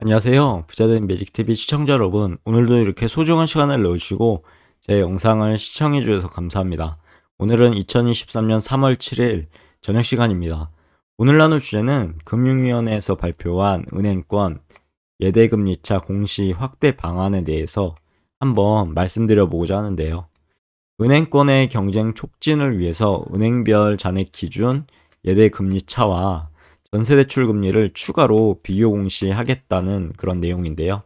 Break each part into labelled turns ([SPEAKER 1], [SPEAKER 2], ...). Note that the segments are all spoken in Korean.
[SPEAKER 1] 안녕하세요. 부자된 매직TV 시청자 여러분. 오늘도 이렇게 소중한 시간을 넣으시고 제 영상을 시청해 주셔서 감사합니다. 오늘은 2023년 3월 7일 저녁 시간입니다. 오늘 나눌 주제는 금융위원회에서 발표한 은행권 예대금리차 공시 확대 방안에 대해서 한번 말씀드려 보고자 하는데요. 은행권의 경쟁 촉진을 위해서 은행별 잔액 기준 예대금리차와 전세대출 금리를 추가로 비교 공시하겠다는 그런 내용인데요.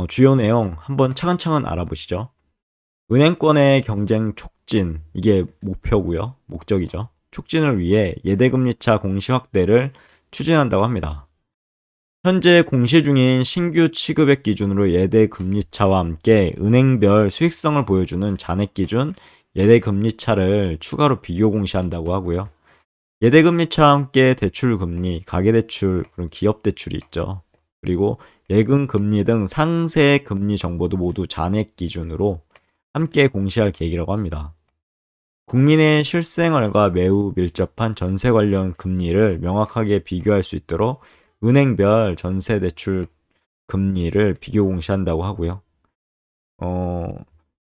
[SPEAKER 1] 주요 내용 한번 차근차근 알아보시죠. 은행권의 경쟁 촉진, 이게 목표고요. 목적이죠. 촉진을 위해 예대금리차 공시 확대를 추진한다고 합니다. 현재 공시 중인 신규 취급액 기준으로 예대금리차와 함께 은행별 수익성을 보여주는 잔액 기준 예대금리차를 추가로 비교 공시한다고 하고요. 예대금리차와 함께 대출금리, 가계대출, 그리고 기업대출이 있죠. 그리고 예금금리 등 상세금리 정보도 모두 잔액 기준으로 함께 공시할 계획이라고 합니다. 국민의 실생활과 매우 밀접한 전세 관련 금리를 명확하게 비교할 수 있도록 은행별 전세대출 금리를 비교 공시한다고 하고요.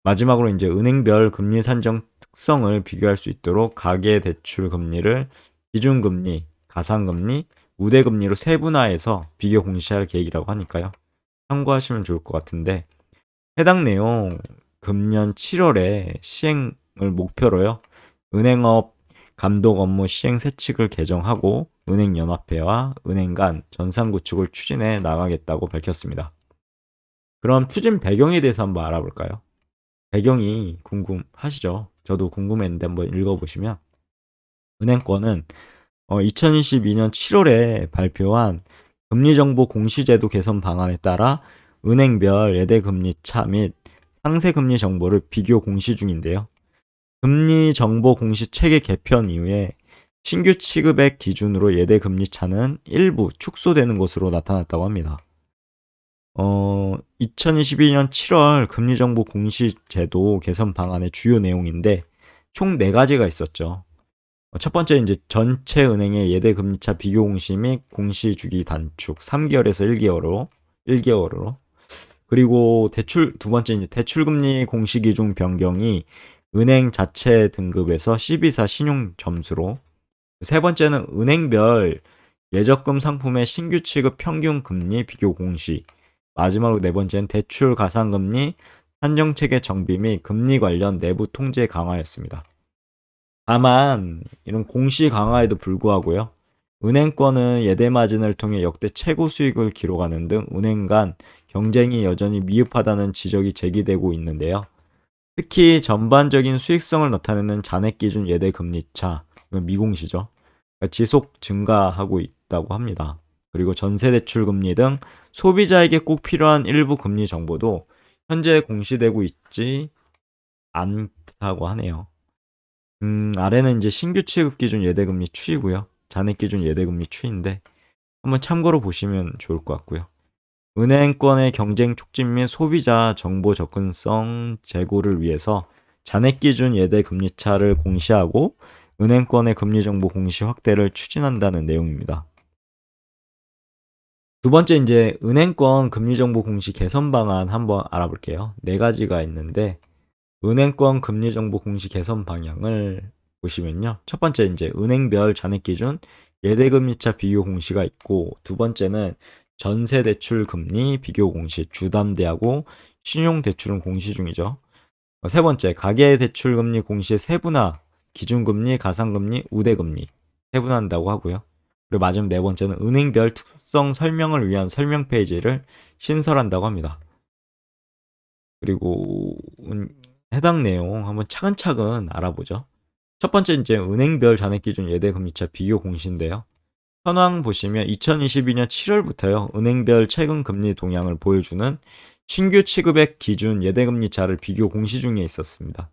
[SPEAKER 1] 마지막으로 이제 은행별 금리 산정 특성을 비교할 수 있도록 가계대출 금리를 기준금리, 가상금리, 우대금리로 세분화해서 비교 공시할 계획이라고 하니까요. 참고하시면 좋을 것 같은데 해당 내용 금년 7월에 시행을 목표로요. 은행업 감독 업무 시행 세칙을 개정하고 은행연합회와 은행 간 전산 구축을 추진해 나가겠다고 밝혔습니다. 그럼 추진 배경에 대해서 한번 알아볼까요? 배경이 궁금하시죠? 저도 궁금했는데 한번 읽어보시면 은행권은 2022년 7월에 발표한 금리정보 공시제도 개선 방안에 따라 은행별 예대금리 차 및 상세금리 정보를 비교 공시 중인데요. 금리 정보 공시 체계 개편 이후에 신규 취급액 기준으로 예대금리 차는 일부 축소되는 것으로 나타났다고 합니다. 2022년 7월 금리정보 공시제도 개선 방안의 주요 내용인데 총 4가지가 있었죠. 첫 번째 이제 전체 은행의 예대 금리차 비교 공시 및 공시 주기 단축 3개월에서 1개월으로 그리고 두 번째 이제 대출 금리 공시 기준 변경이 은행 자체 등급에서 12사 신용 점수로 세 번째는 은행별 예적금 상품의 신규 취급 평균 금리 비교 공시 마지막으로 네 번째는 대출 가상금리 산정체계 정비 및 금리 관련 내부 통제 강화였습니다. 다만 이런 공시 강화에도 불구하고요. 은행권은 예대 마진을 통해 역대 최고 수익을 기록하는 등 은행 간 경쟁이 여전히 미흡하다는 지적이 제기되고 있는데요. 특히 전반적인 수익성을 나타내는 잔액 기준 예대 금리차, 미공시죠. 지속 증가하고 있다고 합니다. 그리고 전세 대출 금리 등 소비자에게 꼭 필요한 일부 금리 정보도 현재 공시되고 있지 않다고 하네요. 아래는 이제 신규 취급 기준 예대금리 추이고요. 잔액 기준 예대금리 추이인데 한번 참고로 보시면 좋을 것 같고요. 은행권의 경쟁 촉진 및 소비자 정보 접근성 제고를 위해서 잔액 기준 예대 금리 차를 공시하고 은행권의 금리 정보 공시 확대를 추진한다는 내용입니다. 두 번째 이제 은행권 금리 정보 공시 개선 방안 한번 알아볼게요. 4가지가 있는데 은행권 금리 정보 공시 개선 방향을 보시면요. 첫 번째 이제 은행별 잔액 기준 예대금리차 비교 공시가 있고 두 번째는 전세 대출 금리 비교 공시 주담대하고 신용 대출은 공시 중이죠. 세 번째 가계 대출 금리 공시의 세분화 기준금리 가상금리 우대금리 세분화한다고 하고요. 그리고 마지막 네 번째는 은행별 특수성 설명을 위한 설명 페이지를 신설한다고 합니다. 그리고 해당 내용 한번 차근차근 알아보죠. 첫 번째 이제 은행별 잔액 기준 예대 금리차 비교 공시인데요. 현황 보시면 2022년 7월부터요. 은행별 최근 금리 동향을 보여주는 신규 취급액 기준 예대 금리차를 비교 공시 중에 있었습니다.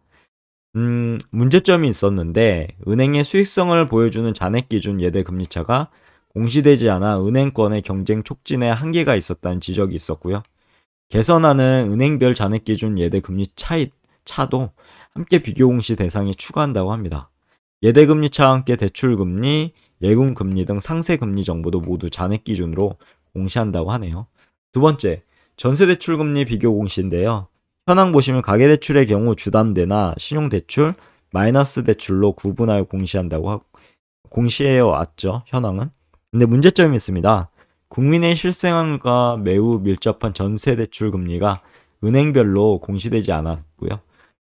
[SPEAKER 1] 문제점이 있었는데 은행의 수익성을 보여주는 잔액 기준 예대 금리차가 공시되지 않아 은행권의 경쟁 촉진에 한계가 있었다는 지적이 있었고요. 개선안은 은행별 잔액 기준 예대 금리 차도 함께 비교 공시 대상에 추가한다고 합니다. 예대 금리 차와 함께 대출 금리, 예금 금리 등 상세 금리 정보도 모두 잔액 기준으로 공시한다고 하네요. 두 번째, 전세대출금리 비교 공시인데요. 현황 보시면 가계대출의 경우 주담대나 신용대출, 마이너스 대출로 구분하여 공시한다고 하고 공시해 왔죠. 현황은. 근데 문제점이 있습니다. 국민의 실생활과 매우 밀접한 전세대출 금리가 은행별로 공시되지 않았고요.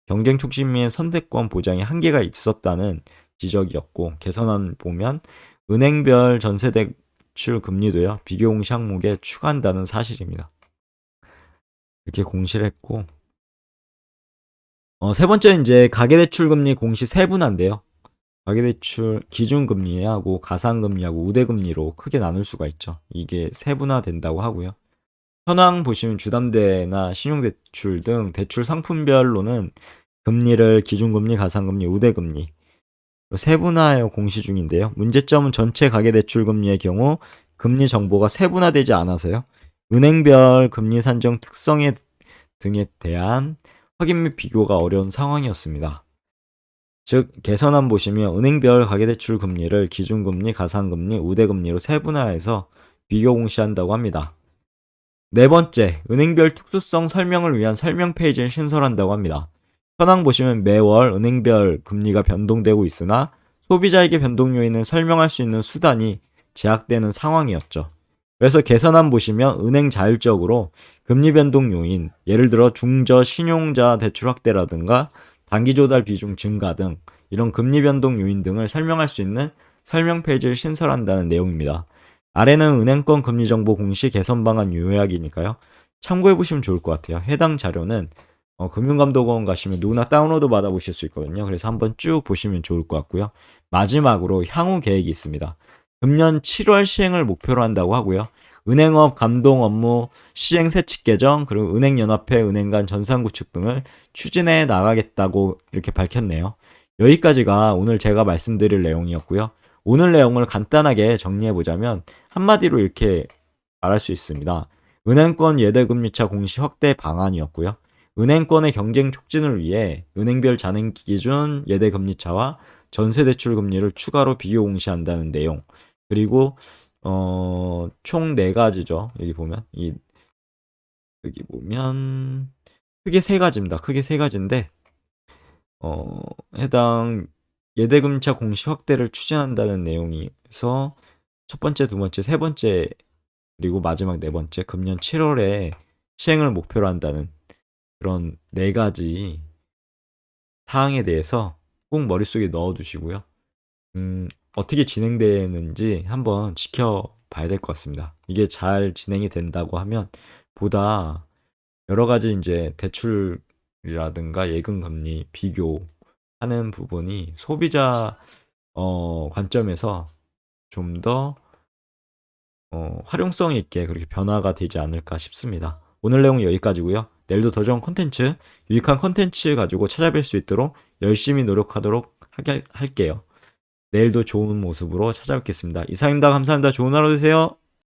[SPEAKER 1] 경쟁 촉진 및 선택권 보장에 한계가 있었다는 지적이었고, 개선안 보면 은행별 전세대출 금리도요, 비교 공시 항목에 추가한다는 사실입니다. 이렇게 공시를 했고, 세 번째는 이제 가계대출 금리 공시 세분화인데요. 가계대출 기준금리하고 가상금리하고 우대금리로 크게 나눌 수가 있죠. 이게 세분화된다고 하고요. 현황 보시면 주담대나 신용대출 등 대출 상품별로는 금리를 기준금리, 가상금리, 우대금리 세분화하여 공시 중인데요. 문제점은 전체 가계대출금리의 경우 금리 정보가 세분화되지 않아서요. 은행별 금리 산정 특성에 등에 대한 확인 및 비교가 어려운 상황이었습니다. 즉 개선안 보시면 은행별 가계대출 금리를 기준금리, 가상금리, 우대금리로 세분화해서 비교 공시한다고 합니다. 네 번째, 은행별 특수성 설명을 위한 설명 페이지를 신설한다고 합니다. 현황 보시면 매월 은행별 금리가 변동되고 있으나 소비자에게 변동 요인을 설명할 수 있는 수단이 제약되는 상황이었죠. 그래서 개선안 보시면 은행 자율적으로 금리 변동 요인, 예를 들어 중저 신용자 대출 확대라든가 단기 조달 비중 증가 등 이런 금리 변동 요인 등을 설명할 수 있는 설명 페이지를 신설한다는 내용입니다. 아래는 은행권 금리 정보 공시 개선 방안 요약이니까요. 참고해 보시면 좋을 것 같아요. 해당 자료는 금융감독원 가시면 누구나 다운로드 받아보실 수 있거든요. 그래서 한번 쭉 보시면 좋을 것 같고요. 마지막으로 향후 계획이 있습니다. 금년 7월 시행을 목표로 한다고 하고요. 은행업 감독 업무 시행 세칙 개정 그리고 은행연합회 은행 간 전산구축 등을 추진해 나가겠다고 이렇게 밝혔네요. 여기까지가 오늘 제가 말씀드릴 내용이었고요. 오늘 내용을 간단하게 정리해보자면 한마디로 이렇게 말할 수 있습니다. 은행권 예대금리차 공시 확대 방안이었고요. 은행권의 경쟁 촉진을 위해 은행별 잔행 기준 예대금리차와 전세대출 금리를 추가로 비교 공시한다는 내용. 그리고 총 4가지죠. 여기 보면 여기 보면 크게 3가지입니다. 크게 3가지인데 해당 예대금리차 공시 확대를 추진한다는 내용이서 첫 번째, 두 번째, 세 번째 그리고 마지막 네 번째 금년 7월에 시행을 목표로 한다는 그런 4가지 사항에 대해서 꼭 머릿속에 넣어두시고요. 어떻게 진행되는지 한번 지켜봐야 될 것 같습니다. 이게 잘 진행이 된다고 하면 보다 여러 가지 이제 대출이라든가 예금금리 비교하는 부분이 소비자 관점에서 좀 더 활용성 있게 그렇게 변화가 되지 않을까 싶습니다. 오늘 내용은 여기까지고요. 내일도 더 좋은 콘텐츠, 유익한 콘텐츠 가지고 찾아뵐 수 있도록 열심히 노력하도록 할게요. 내일도 좋은 모습으로 찾아뵙겠습니다. 이상입니다. 감사합니다. 좋은 하루 되세요.